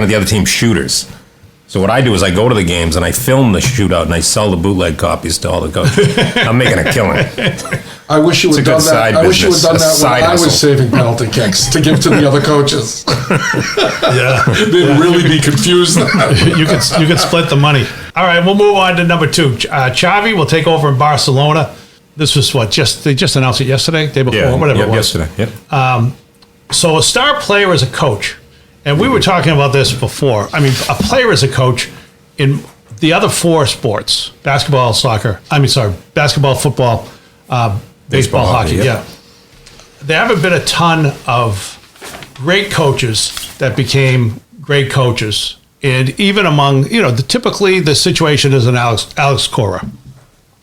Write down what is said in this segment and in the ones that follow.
the other team's shooters. So what I do is I go to the games and I film the shootout and I sell the bootleg copies to all the coaches. I'm making a killing. I wish you had done that. I wish you had done that when I was saving penalty kicks to give to the other coaches. Yeah, they'd really be confused. You could split the money. All right, we'll move on to number 2. Xavi will take over in Barcelona. This was they just announced it yesterday, day before, whatever it was. Yesterday. Yep. So a star player is a coach. And we were talking about this before. I mean, a player is a coach in the other 4 sports: basketball, football, baseball, hockey. Yeah. There haven't been a ton of great coaches that became great coaches. And even among, typically the situation is an Alex Cora.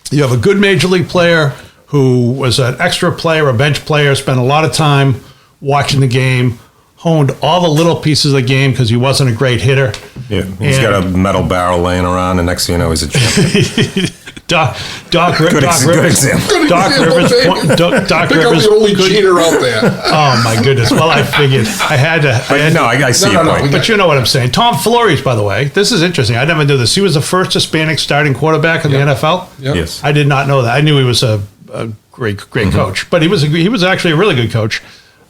You have a good major league player who was an extra player, a bench player, spent a lot of time watching the game, honed all the little pieces of the game because he wasn't a great hitter. Yeah, he's got a metal barrel laying around, and next thing you know, he's a champion. Doc Good example. Doc Rivers. Doc Rivers, the only cheater out there. Oh my goodness! Well, I figured I had to. I see your point. But you know what I'm saying. Tom Flores, by the way, this is interesting. I never knew this. He was the first Hispanic starting quarterback in the NFL. Yep. Yes, I did not know that. I knew he was a great coach, but he was actually a really good coach.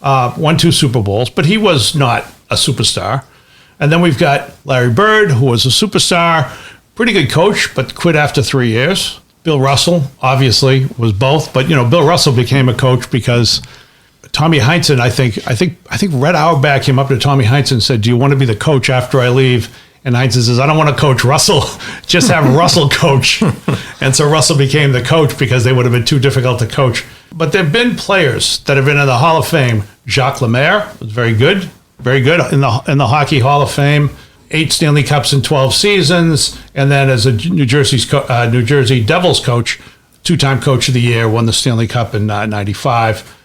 Won 2 Super Bowls, but he was not a superstar. And then we've got Larry Bird, who was a superstar, pretty good coach, but quit after 3 years. Bill Russell, obviously, was both, but Bill Russell became a coach because Tommy Heinsohn, I think Red Auerbach came up to Tommy Heinsohn and said, "Do you want to be the coach after I leave?" And Heinsohn says, "I don't want to coach Russell, just have Russell coach." And so Russell became the coach because they would have been too difficult to coach. But there have been players that have been in the Hall of Fame. Jacques Lemaire was very good in the Hockey Hall of Fame. 8 Stanley Cups in 12 seasons, and then as a New Jersey Devils coach, 2-time Coach of the Year, won the Stanley Cup in '95.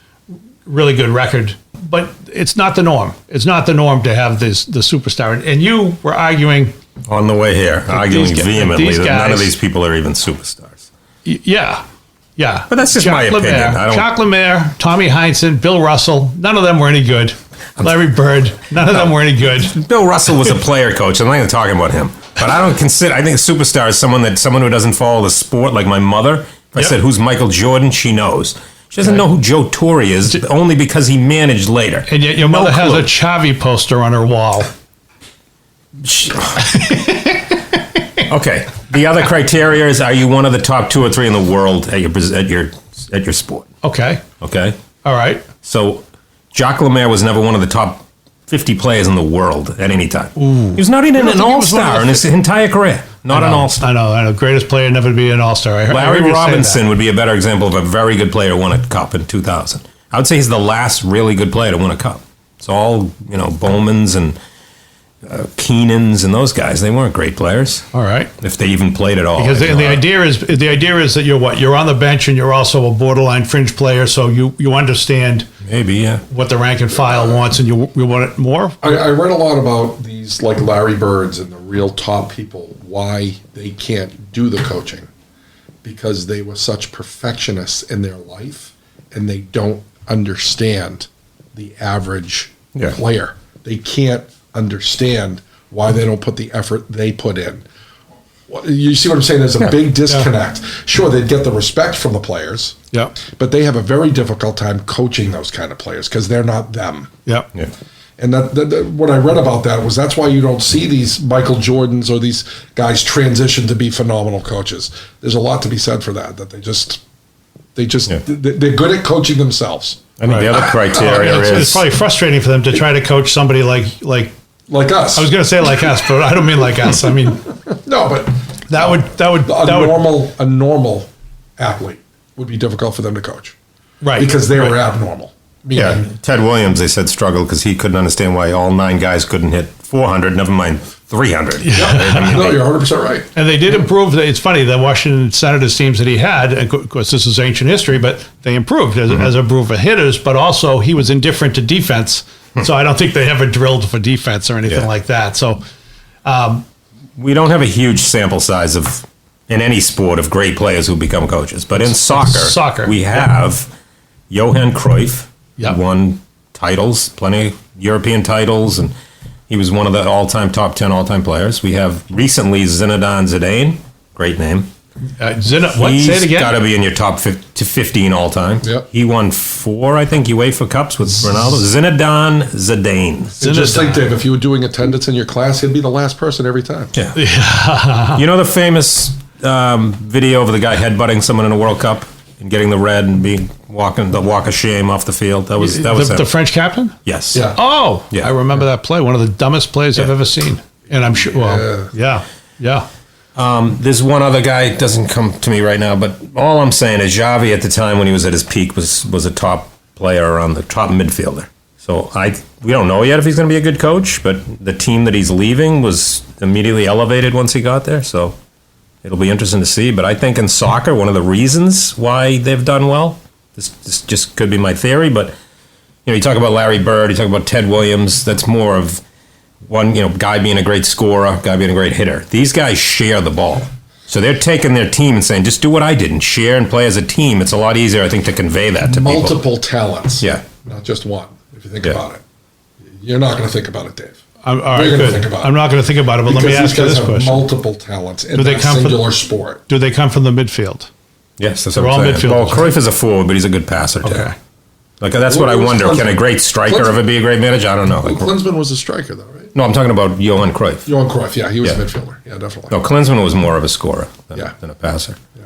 Really good record, but it's not the norm. It's not the norm to have the superstar. And you were arguing on the way here, arguing vehemently that none of these people are even superstars. Yeah. But that's just my opinion. Jacques Lemaire, Tommy Heinsohn, Bill Russell, none of them were any good. Larry Bird, none of them were any good. Bill Russell was a player coach. I'm not even talking about him. But I think a superstar is someone who doesn't follow the sport, like my mother. If I said, "Who's Michael Jordan?" She knows. She doesn't know who Joe Torre is, only because he managed later. And yet your mother has a Xavi poster on her wall. Okay. The other criteria is: are you one of the top 2 or 3 in the world at your sport? Okay. All right. So Jacques Lemaire was never one of the top 50 players in the world at any time. Ooh. He was not even an all-star in his entire career. Not an all-star. I know. Greatest player never to be an all-star. Larry Robinson would be a better example of a very good player who won a cup in 2000. I would say he's the last really good player to win a cup. It's all, Bowmans and Keenans and those guys. They weren't great players. All right. If they even played at all. Because the idea is that you're on the bench and you're also a borderline fringe player, so you understand what the rank and file wants, and you want it more. I read a lot about these like Larry Birds and the real top people, why they can't do the coaching, because they were such perfectionists in their life and they don't understand the average player. They can't understand why they don't put the effort they put in. You see what I'm saying? There's a big disconnect. Sure, they'd get the respect from the players, but they have a very difficult time coaching those kind of players because they're not them. And what I read about that was that's why you don't see these Michael Jordans or these guys transition to be phenomenal coaches. There's a lot to be said for that they're good at coaching themselves. I think the other criteria is... It's probably frustrating for them to try to coach somebody like us. I was going to say like us, but I don't mean like us. I mean... No, but... A normal athlete would be difficult for them to coach. Right. Because they were abnormal. Ted Williams, they said, struggled because he couldn't understand why all 9 guys couldn't hit 400, never mind 300. No, you're 100% right. And they did improve. It's funny, the Washington Senators teams that he had, and of course this is ancient history, but they improved as a group of hitters, but also he was indifferent to defense. So I don't think they ever drilled for defense or anything like that. So we don't have a huge sample size in any sport of great players who become coaches. But in soccer. We have Johan Cruyff, who won titles, plenty of European titles, and He was one of the top 10 all-time players. We have recently Zinedine Zidane. Great name. What? Say it again. He's got to be in your top 15 all-time. Yep. He won 4, I think, UEFA Cups with Ronaldo. Zinedine Zidane. And just think, Dave, if you were doing attendance in your class, he'd be the last person every time. Yeah. You know the famous video of the guy headbutting someone in a World Cup and getting the red and walking the walk of shame off the field? That was the French captain? Yes. Yeah. Oh, Yeah. I remember that play. One of the dumbest plays I've ever seen. And I'm sure, yeah. There's one other guy, doesn't come to me right now, but all I'm saying is Xavi at the time when he was at his peak was a top player around the top midfielder. So we don't know yet if he's going to be a good coach, but the team that he's leaving was immediately elevated once he got there. So it'll be interesting to see. But I think in soccer, one of the reasons why they've done well, this just could be my theory, but you talk about Larry Bird, you talk about Ted Williams, that's more of one, guy being a great scorer, guy being a great hitter. These guys share the ball. So they're taking their team and saying, just do what I did and share and play as a team. It's a lot easier, I think, to convey that to Multiple talents. Yeah. Not just one, if you think about it. You're not going to think about it, Dave. All right, You're going to good. think about it. I'm not going to think about it, but let me ask you this have question. multiple talents in Do they that come from- singular sport. Do they come from the midfield? Yes, that's They're what all I'm saying. midfielders. Well, Cruyff is a forward, but he's a good passer, too. Okay. Like, that's what I Well, wonder. Can a great striker Klinsmann- ever be a great manager? I don't know. Like, Klinsmann was a striker, though, right? no, I'm talking about Johan Cruyff. Johan Cruyff, yeah, he was Yeah. a midfielder. Yeah, definitely. No, Klinsmann was more of a scorer than Yeah. a passer. Yeah.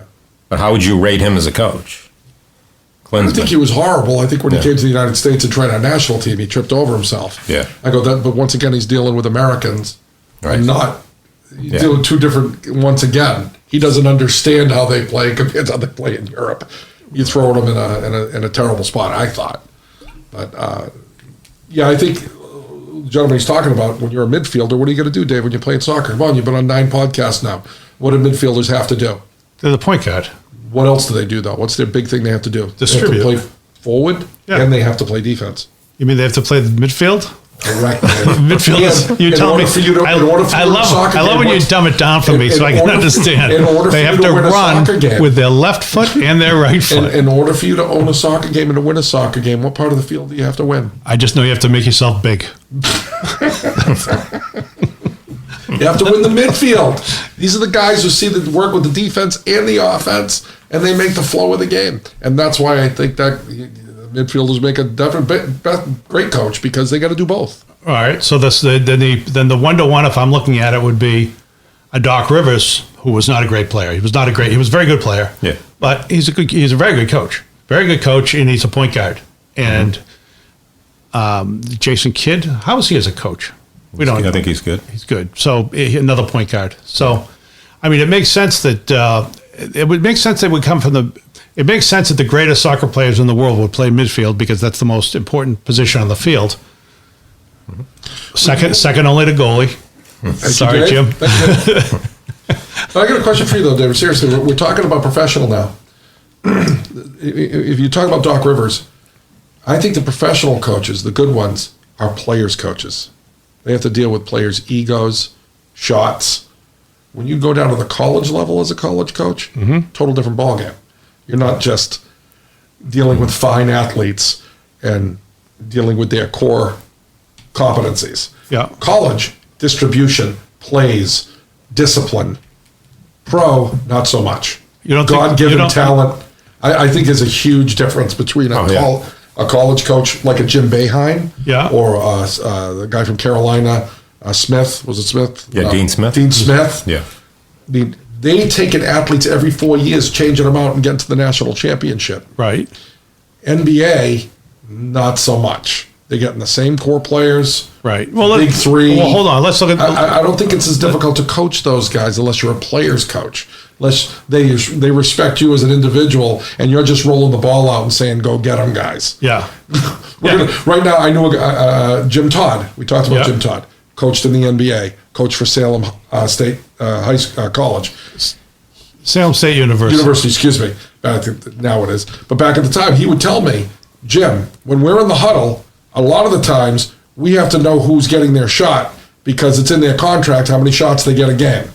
But how would you rate him as a coach? I don't think Klinsmann. he was horrible. I think when Yeah. he came to the United States and tried our national team, he tripped over himself. Yeah. I go that, but once again, he's dealing with Americans, Right. and he's dealing with two different. Once again, he doesn't understand how they play compared to how they play in Europe. You throw him in a terrible spot. I thought, but yeah, I think the gentleman he's talking about. When you're a midfielder, what are you going to do, Dave? When you're playing soccer, come on, you've been on 9 podcasts now. What do midfielders have to do? They're the point guard. What else do they do, though? What's their big thing they have to do? Distribute. They have to play forward, Yeah. and they have to play defense. You mean they have to play the midfield? Correct. Midfielders. You tell me. I love when you dumb it down for me so I can understand. They have to run with their left foot and their right foot. In order for you to own a soccer game and to win a soccer game, what part of the field do you have to win? I just know you have to make yourself big. You have to win the midfield. These are the guys who see the work with the defense and the offense, and they make the flow of the game. And that's why I think that midfielders make a definite great coach, because they got to do both. All right. So then the 1-to-1, if I'm looking at it, would be a Doc Rivers, who was not a great player. He was a very good player. Yeah. But he's a very good coach. Very good coach, and he's a point guard. And Jason Kidd, how is he as a coach? We don't know. I think he's good. He's good. So another point guard. So, I mean, it makes sense that it would make sense that would come from the. It makes sense that the greatest soccer players in the world would play midfield, because that's the most important position on the field. Second only to goalie. Sorry, Dave. Jim. I got a question for you, though, David. Seriously, we're talking about professional now. If you talk about Doc Rivers, I think the professional coaches, the good ones, are players' coaches. They have to deal with players' egos, shots. When you go down to the college level as a college coach, total different ballgame. You're not just dealing with fine athletes and dealing with their core competencies. Yeah. College, distribution, plays, discipline. Pro, not so much. God-given talent, I think is a huge difference between a college coach like a Jim Boeheim, or the guy from Carolina, Smith. Was it Smith? Yeah, Dean Smith. Dean Smith. Yeah. I mean, they taking athletes every 4 years, changing them out and getting to the national championship. Right. NBA, not so much. They're getting the same core players. Right. Well, big three. Well, hold on. Let's look at. I don't think it's as difficult to coach those guys unless you're a player's coach. Unless they respect you as an individual, and you're just rolling the ball out and saying, "Go get them, guys." Yeah. Right now, I know Jim Todd. We talked about Jim Todd. Coached in the NBA. Coached for Salem State College. Salem State University. Excuse me. Now it is. But back at the time, he would tell me, Jim, when we're in the huddle, a lot of the times we have to know who's getting their shot, because it's in their contract how many shots they get a game.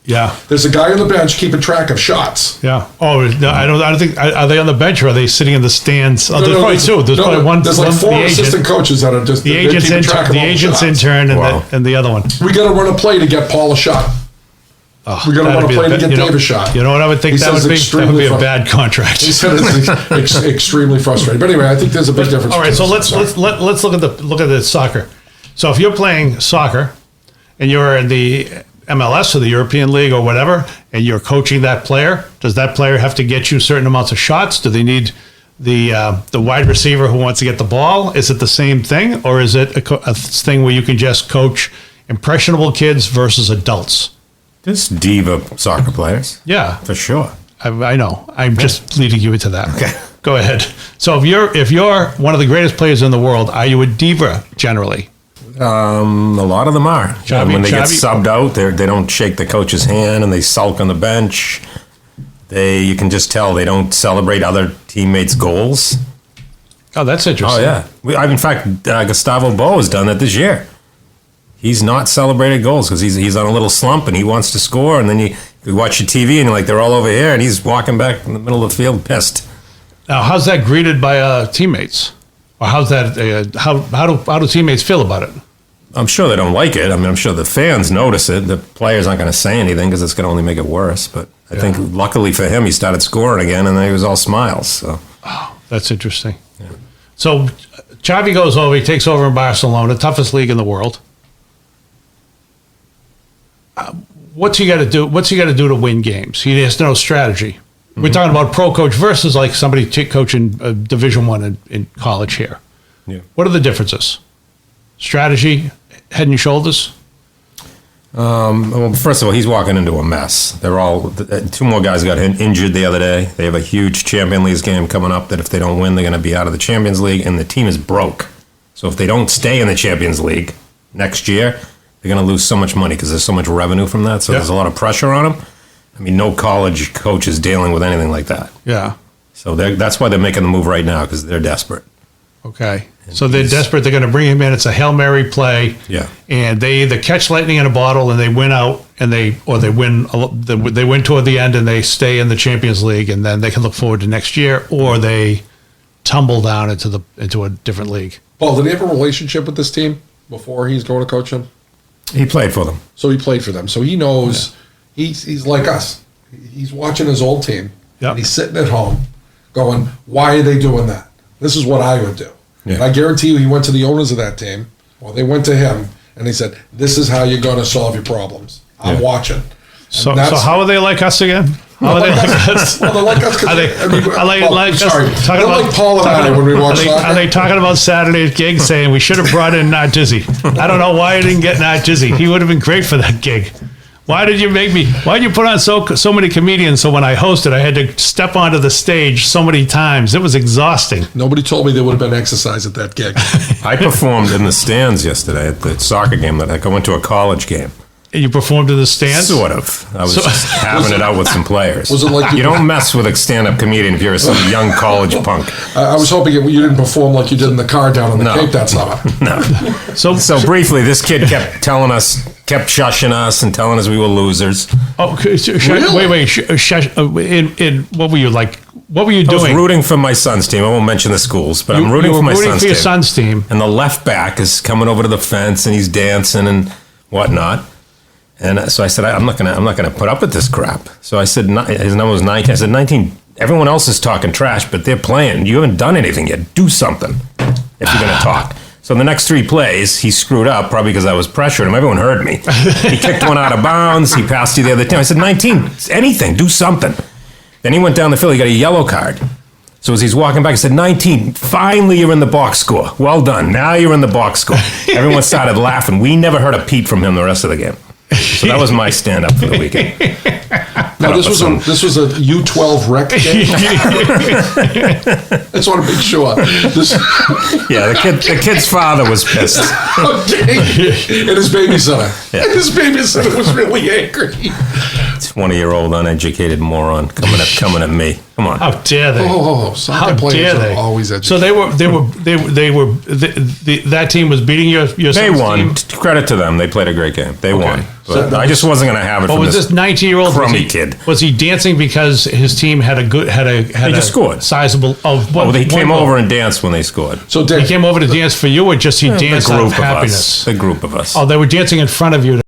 Yeah. There's a guy on the bench keeping track of shots. Yeah. Oh, no, I don't think. Are they on the bench or are they sitting in the stands? Oh, there's probably two. There's probably one. There's like four assistant coaches that are just the agent's intern and the other one. We got to run a play to get Paul a shot. Oh, we got to run a play to get Dave a shot. You know what I would think that would be? That would be a bad contract. He said it's extremely frustrating. But anyway, I think there's a big difference. All right, so let's look at the soccer. So if you're playing soccer and you're in the MLS or the European League or whatever, and you're coaching that player, does that player have to get you certain amounts of shots? Do they need the wide receiver who wants to get the ball? Is it the same thing, or is it a thing where you can just coach impressionable kids versus adults? Just diva soccer players. Yeah, for sure. I know. I'm just leading you into that. Okay, go ahead. So if you're one of the greatest players in the world, are you a diva generally? A lot of them are. When they get subbed out, they don't shake the coach's hand and they sulk on the bench. You can just tell they don't celebrate other teammates' goals. Oh, that's interesting. Oh yeah. In fact, Gustavo Bo has done that this year. He's not celebrated goals because he's on a little slump and he wants to score. And then you watch your TV and you're like, they're all over here, and he's walking back in the middle of the field pissed. Now, how's that greeted by teammates? Or how's that? How do teammates feel about it? I'm sure they don't like it. I mean, I'm sure the fans notice it. The players aren't going to say anything because it's going to only make it worse. But I think luckily for him, he started scoring again, and then he was all smiles. So. Oh, that's interesting. Yeah. So Xavi goes over. He takes over in Barcelona, toughest league in the world. What's he got to do? What's he got to do to win games? He has no strategy. Mm-hmm. We're talking about pro coach versus like somebody coaching Division I in college here. Yeah. What are the differences? Strategy, head and shoulders. Well, first of all, he's walking into a mess. They're all two more guys got injured the other day. They have a huge Champions League game coming up that if they don't win, they're going to be out of the Champions League, and the team is broke. So if they don't stay in the Champions League next year, they're going to lose so much money because there's so much revenue from that. So there's a lot of pressure on them. I mean, no college coach is dealing with anything like that. Yeah. So that's why they're making the move right now, because they're desperate. Okay. So they're desperate. They're going to bring him in. It's a Hail Mary play. Yeah. And they either catch lightning in a bottle and they win out, they win toward the end and they stay in the Champions League, and then they can look forward to next year, or they tumble down into a different league. Paul, did he have a relationship with this team before he's going to coach them? He played for them. So he played for them. So he knows he's like us. He's watching his old team. Yep. And he's sitting at home going, why are they doing that? This is what I would do. Yeah. And I guarantee you he went to the owners of that team, or they went to him, and he said, this is how you're going to solve your problems. I'm watching. So how are they like us again? How are they like us? Well, they're like us. They're like Paul and I when we watch soccer. Are they talking about Saturday's gig, saying we should have brought in Nardizzi? I don't know why I didn't get Nardizzi. He would have been great for that gig. Why did you put on so many comedians so when I hosted, I had to step onto the stage so many times? It was exhausting. Nobody told me there would have been exercise at that gig. I performed in the stands yesterday at the soccer game. I went to a college game. You performed in the stands? Sort of. I was just having it out with some players. Was it like you don't mess with a stand-up comedian if you're some young college punk. I was hoping you didn't perform like you did in the car down in the Cape that summer. No. So briefly, this kid kept shushing us and telling us we were losers. Oh, really? Wait. Shush. What were you like? What were you doing? I was rooting for my son's team. I won't mention the schools, but I'm rooting for my son's team. And the left back is coming over to the fence and he's dancing and whatnot. And so I said, I'm not gonna put up with this crap. So I said, his number was 19. I said, 19. Everyone else is talking trash, but they're playing. You haven't done anything yet. Do something if you're gonna talk. So the next 3 plays, he screwed up, probably because I was pressuring him. Everyone heard me. He kicked one out of bounds. He passed you the other time. I said, 19. Anything. Do something. Then he went down the field. He got a yellow card. So as he's walking back, he said, 19, finally you're in the box score. Well done. Now you're in the box score. Everyone started laughing. We never heard a peep from him the rest of the game. So that was my stand-up for the weekend. Now, this was a U12 rec game? I just want to make sure. Yeah, the kid's father was pissed. Okay. And his babysitter. Yeah. And his babysitter was really angry. 20-year-old uneducated moron coming at me. Come on. How dare they? Soccer How players dare are they? always educated. So that team was beating your They son's won. team? Credit to them. They played a great game. They won. But I just wasn't going to have it But from was this this 19-year-old crummy kid. Was he dancing because his team had a just scored. sizable? He came over and danced when they scored. So He came over to dance for you, or just he The danced out group of of happiness? us. The group of us. Oh, they were dancing in front of you.